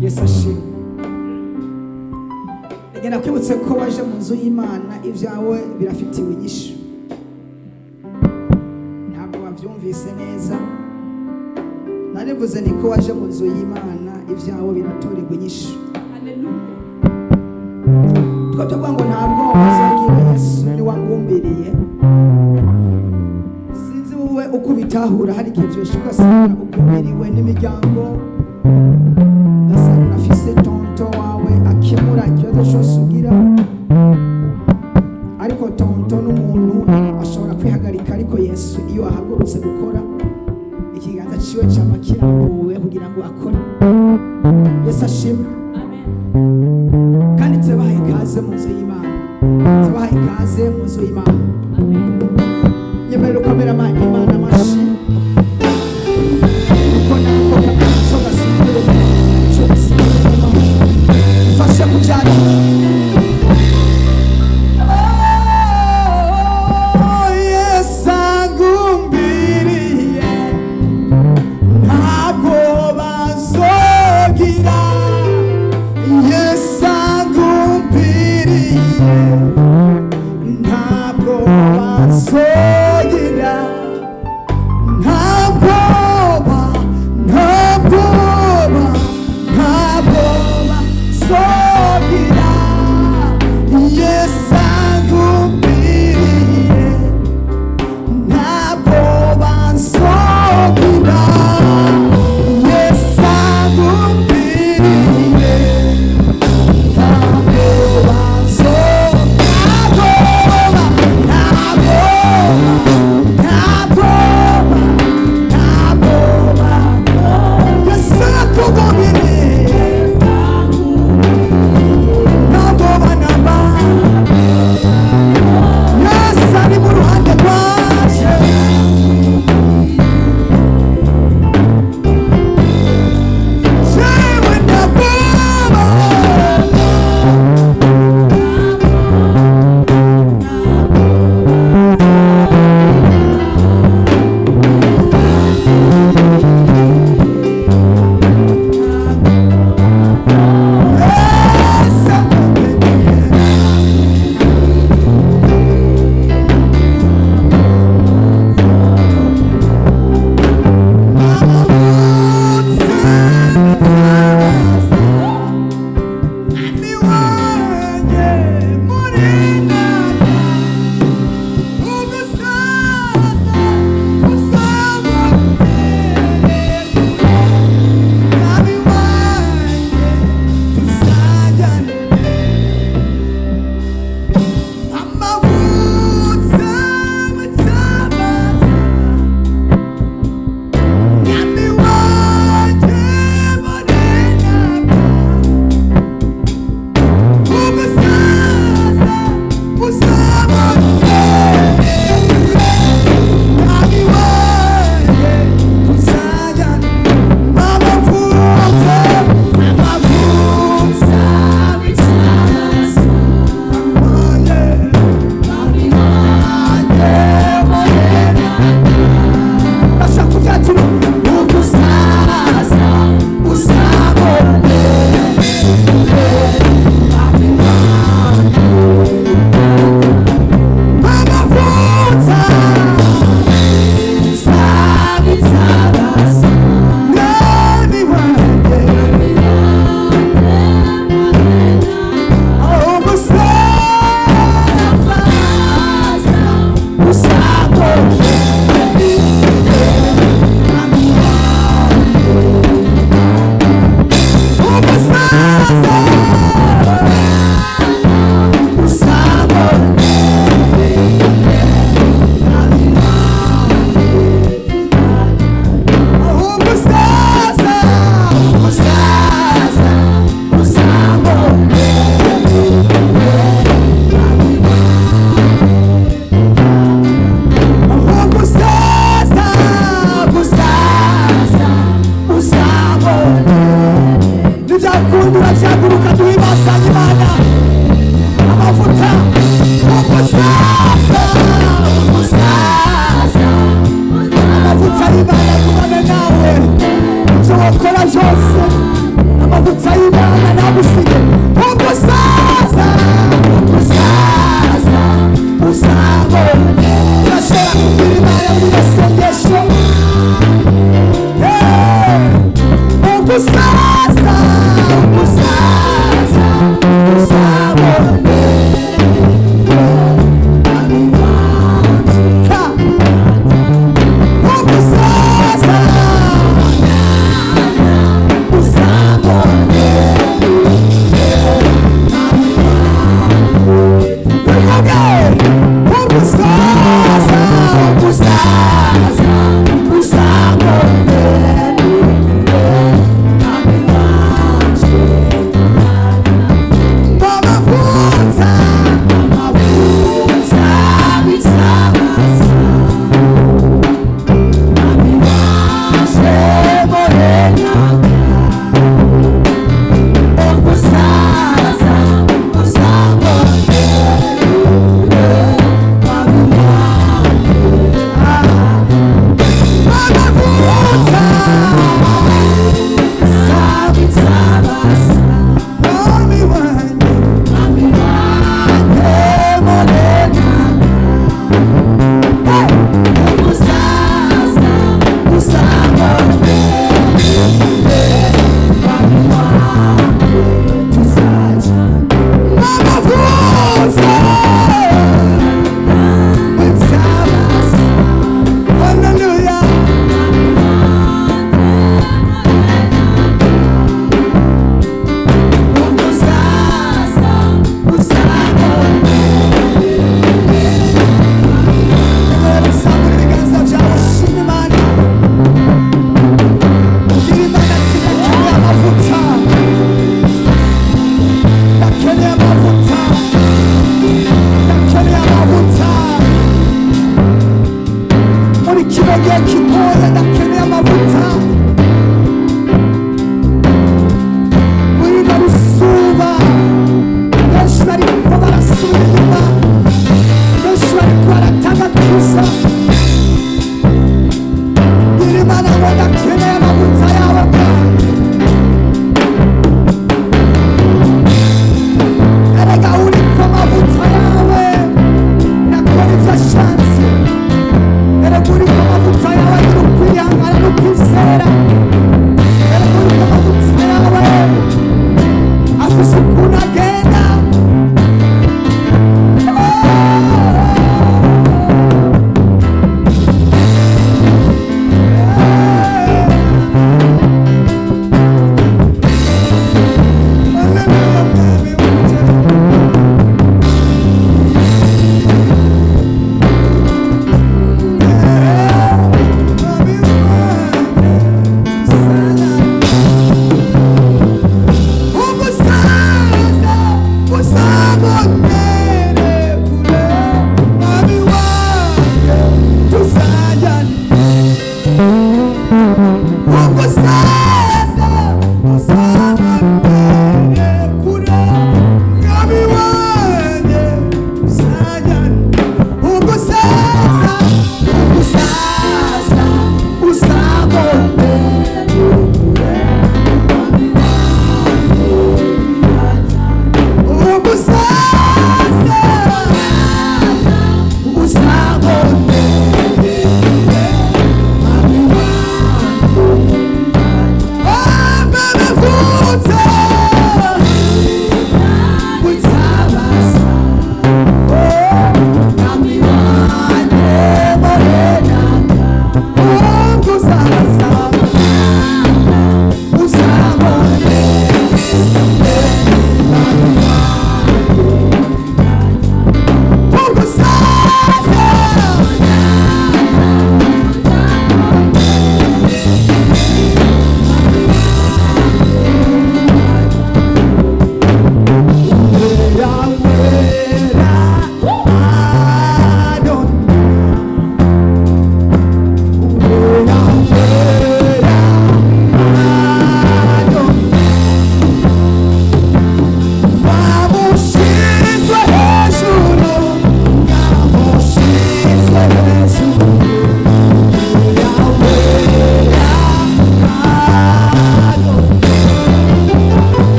Yesu ashimwe. Egena kwibutse ko waje mu nzu y'Imana ibyawe birafitiwe inyishu. Ntabwo wabyumvise neza. Narivuze ni ko waje mu nzu y'Imana ibyawe biratorerwa inyishu. Haleluya. Twavuga ngo ntabwo wazagira Yesu ni wangumbiriye. Sinzi wowe uko bitahura hari igihe byose ugasanga ugumbiriwe n'imiryango. Gasanga urafise tonto wawe akemura ikibazo cyose ugira. Ariko tonto n'umuntu ashobora kwihagarika, ariko Yesu iyo ahagurutse gukora ikiganza ciwe cyama kirambuwe kugira ngo akore. Yesu ashimwe. Amen. Kandi tubaha ikaze mu nzu y'Imana. Tubaha ikaze mu nzu y'Imana. Amen. Nyemerera kameramani Imana amashi. Uko nako kaso gasubire cyo bisubire. Fasha kujana. amavuta y'Imana nagusige umusaza uzabone urashobora kubwira Imana muri masengesho umusaza uzabone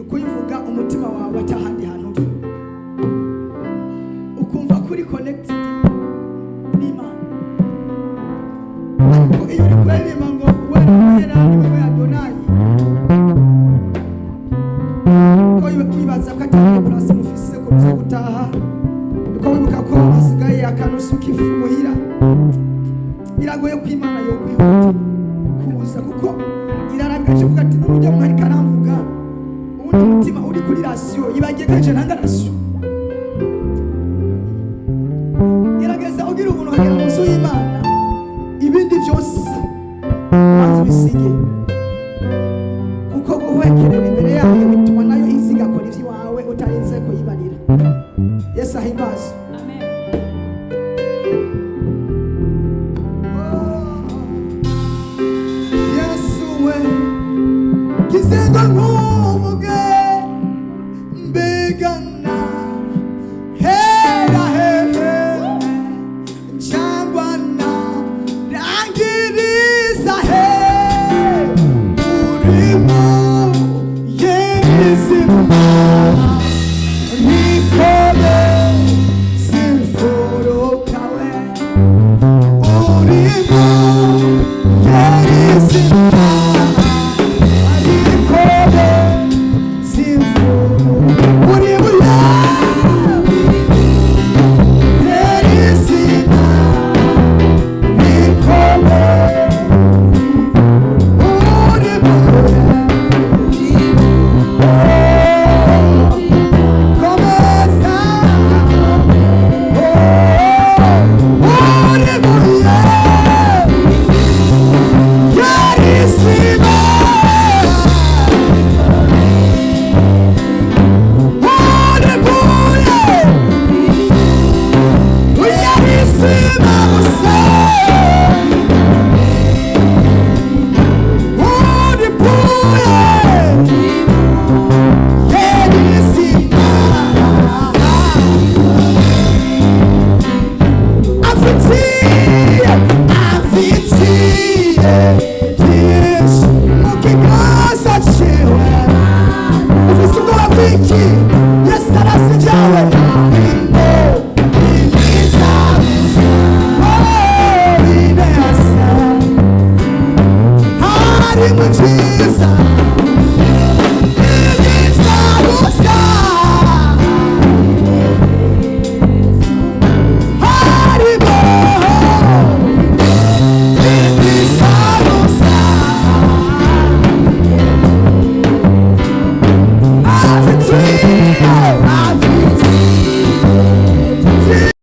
ukuyivuga umutima wawe atahandi hantu uri, ukumva kuri connected n'Imana. Ariko iyo uri kuririmba ngo wera ni wowe Adonai, ko wibaza ko atari place mufise ko uza gutaha, uko wibuka ko hasigaye akanusu k'ifu muhira, biragoye ko Imana yo kwihuta kuza, kuko irarabije kuvuga ati n'ujya mwari karamvuga ubundi umutima uri kuri rasiyo ibagejeje ntanga rasiyo. Gerageza ugira ubuntu ukagera mu nzu y'Imana, ibindi byose maze ubisige, kuko guhwekerera imbere yayo bituma nayo izi igakora iby'iwawe utarinze kuyibarira. Yesu ahimbaze. Yesu we kizenga nk'umuge mbegana hera hehe cyangwa na rangiriza he urimo yerizima nikole simforokawe urimo yerizima nikole simforo urimo yerizima nikole urimo começa o que graça te é, o visto do